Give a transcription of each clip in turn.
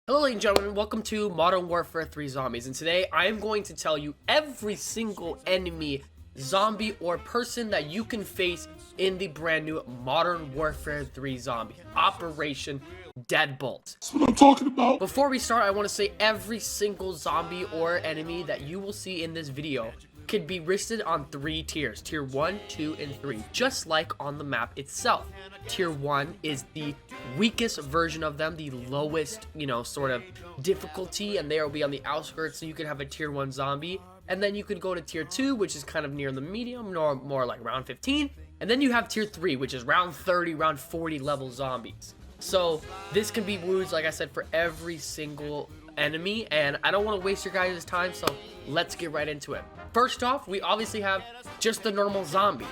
Hello ladies and gentlemen, welcome to Modern Warfare 3 Zombies, and today I am going to tell you every single enemy, zombie, or person that you can face in the brand new Modern Warfare 3 Zombie, Operation Deadbolt. That's what I'm talking about. Before we start, I want to say every single zombie or enemy that you will see in this video could be listed on 3 tiers, tier 1, 2, and 3, just like on the map itself. Tier 1 is the weakest version of them, the lowest, sort of difficulty, and they will be on the outskirts, so you could have a tier 1 zombie, and then you could go to tier 2, which is kind of near the medium, more like round 15, and then you have tier 3, which is round 30, round 40 level zombies. So this can be used, like I said, for every single enemy, and I don't want to waste your guys' time, so let's get right into it. First off, we obviously have just the normal zombie.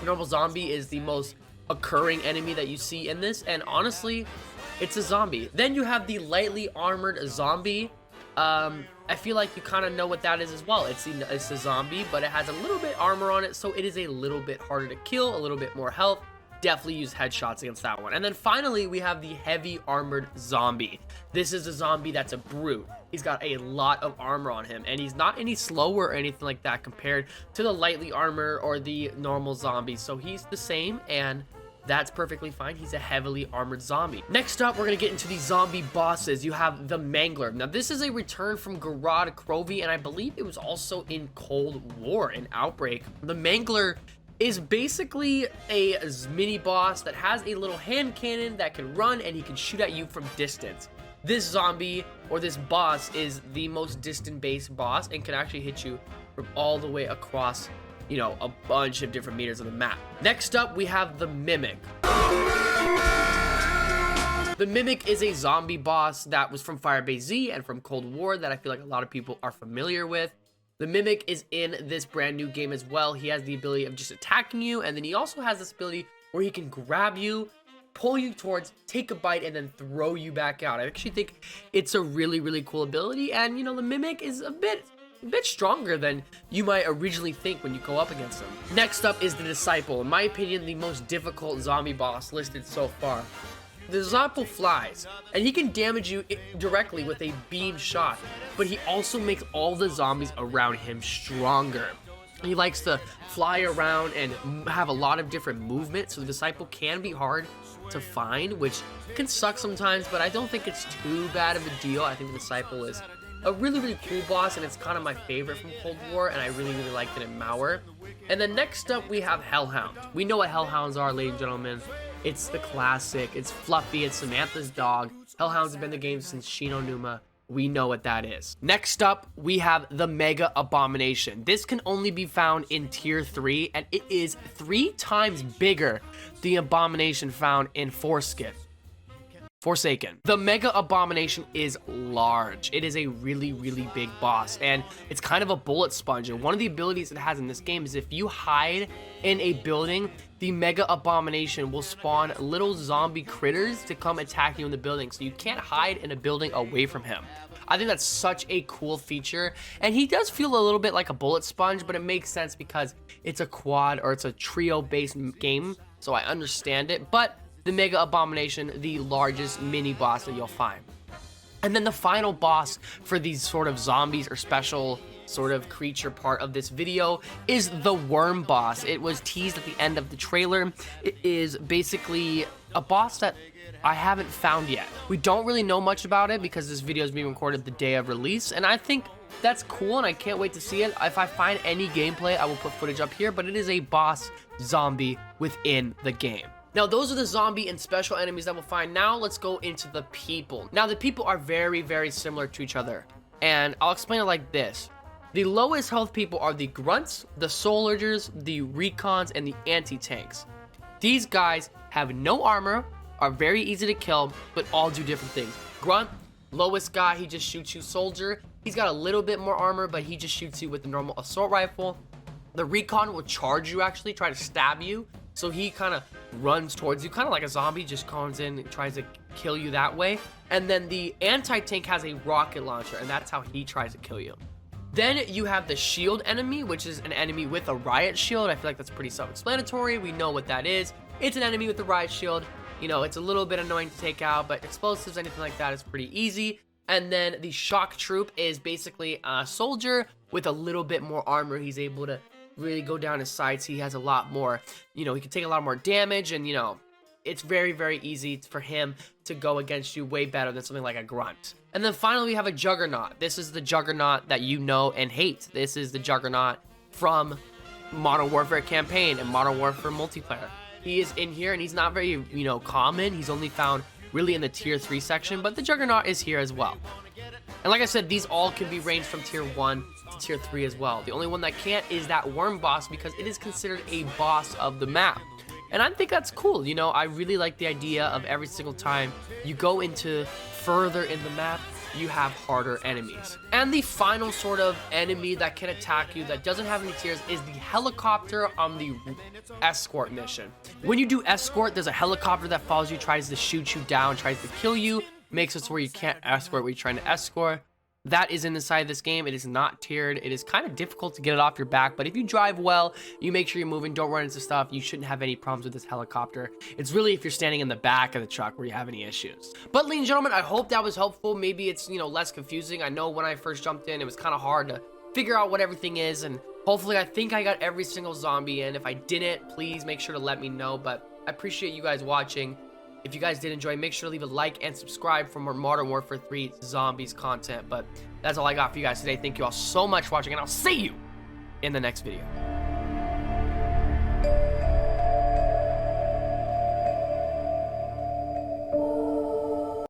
The normal zombie is the most occurring enemy that you see in this, and honestly, it's a zombie. Then you have the lightly armored zombie. I feel like you kind of know what that is as well. It's a zombie, but it has a little bit armor on it, so it is a little bit harder to kill, a little bit more health. Definitely use headshots against that one. And then finally, we have the heavy armored zombie. This is a zombie that's a brute. He's got a lot of armor on him, and he's not any slower or anything like that compared to the lightly armored or the normal zombie. So he's the same, and that's perfectly fine. He's a heavily armored zombie. Next up, we're gonna get into the zombie bosses. You have the Mangler. Now, this is a return from Garad Krovi, and I believe it was also in Cold War, in Outbreak. The Mangler is basically a mini boss that has a little hand cannon that can run, and he can shoot at you from distance. This zombie, or this boss, is the most distant base boss and can actually hit you from all the way across, a bunch of different meters of the map. Next up, we have the Mimic. The Mimic is a zombie boss that was from Firebase Z and from Cold War that I feel like a lot of people are familiar with. The Mimic is in this brand new game as well. He has the ability of just attacking you, and then he also has this ability where he can grab you, pull you towards, take a bite, and then throw you back out. I actually think it's a really, really cool ability, and the Mimic is a bit stronger than you might originally think when you go up against him. Next up is the Disciple. In my opinion, the most difficult zombie boss listed so far. The Disciple flies, and he can damage you directly with a beam shot, but he also makes all the zombies around him stronger. He likes to fly around and have a lot of different movement, so the Disciple can be hard to find, which can suck sometimes, but I don't think it's too bad of a deal. I think the Disciple is a really, really cool boss, and it's kind of my favorite from Cold War, and I really, really liked it in Mauer. And then next up, we have Hellhound. We know what Hellhounds are, ladies and gentlemen. It's the classic. It's Fluffy. It's Samantha's dog. Hellhounds have been in the game since Shino Numa. We know what that is. Next up, we have the Mega Abomination. This can only be found in tier 3, and it is 3 times bigger than the Abomination found in Forsaken. The Mega Abomination is large. It is a really, really big boss, and it's kind of a bullet sponge. And one of the abilities it has in this game is if you hide in a building, the Mega Abomination will spawn little zombie critters to come attack you in the building, so you can't hide in a building away from him. I think that's such a cool feature, and he does feel a little bit like a bullet sponge, but it makes sense because it's a quad or it's a trio-based game, so I understand it. But the Mega Abomination, the largest mini boss that you'll find. And then the final boss for these sort of zombies or special sort of creature part of this video is the Worm boss. It was teased at the end of the trailer. It is basically a boss that I haven't found yet. We don't really know much about it because this video is being recorded the day of release, and I think that's cool, and I can't wait to see it. If I find any gameplay, I will put footage up here, but it is a boss zombie within the game. Now, those are the zombie and special enemies that we'll find. Now, let's go into the people. Now, the people are very, very similar to each other, and I'll explain it like this. The lowest health people are the Grunts, the Soldiers, the Recons, and the Anti-Tanks. These guys have no armor, are very easy to kill, but all do different things. Grunt, lowest guy, he just shoots you. Soldier, he's got a little bit more armor, but he just shoots you with the normal assault rifle. The Recon will charge you, actually, try to stab you. So he kind of runs towards you, kind of like a zombie, just comes in and tries to kill you that way. And then the anti-tank has a rocket launcher, and that's how he tries to kill you. Then you have the shield enemy, which is an enemy with a riot shield. I feel like that's pretty self-explanatory. We know what that is. It's an enemy with a riot shield. You know, it's a little bit annoying to take out, but explosives, anything like that is pretty easy. And then the shock troop is basically a soldier with a little bit more armor. He's able to really go down his sights. He has a lot more, you know, he can take a lot more damage, and, you know, it's very, very easy for him to go against you way better than something like a grunt. And then finally, we have a Juggernaut. This is the Juggernaut that you know and hate. This is the Juggernaut from Modern Warfare campaign and Modern Warfare multiplayer. He is in here, and he's not very, you know, common. He's only found really in the tier 3 section, but the Juggernaut is here as well. And like I said, these all can be ranged from tier 1 to tier 3 as well. The only one that can't is that worm boss, because it is considered a boss of the map. And I think that's cool. You know, I really like the idea of every single time you go into further in the map, you have harder enemies. And the final sort of enemy that can attack you that doesn't have any tiers is the helicopter on the escort mission. When you do escort, there's a helicopter that follows you, tries to shoot you down, tries to kill you, makes it so where you can't escort what you're trying to escort. That is inside this game. It is not tiered. It is kind of difficult to get it off your back, but if you drive well, you make sure you're moving, don't run into stuff, you shouldn't have any problems with this helicopter. It's really if you're standing in the back of the truck where you have any issues. But ladies and gentlemen, I hope that was helpful. Maybe it's, you know, less confusing. I know when I first jumped in, it was kind of hard to figure out what everything is, and hopefully I think I got every single zombie in. If I didn't, please make sure to let me know, but I appreciate you guys watching. If you guys did enjoy, make sure to leave a like and subscribe for more Modern Warfare 3 Zombies content. But that's all I got for you guys today. Thank you all so much for watching, and I'll see you in the next video.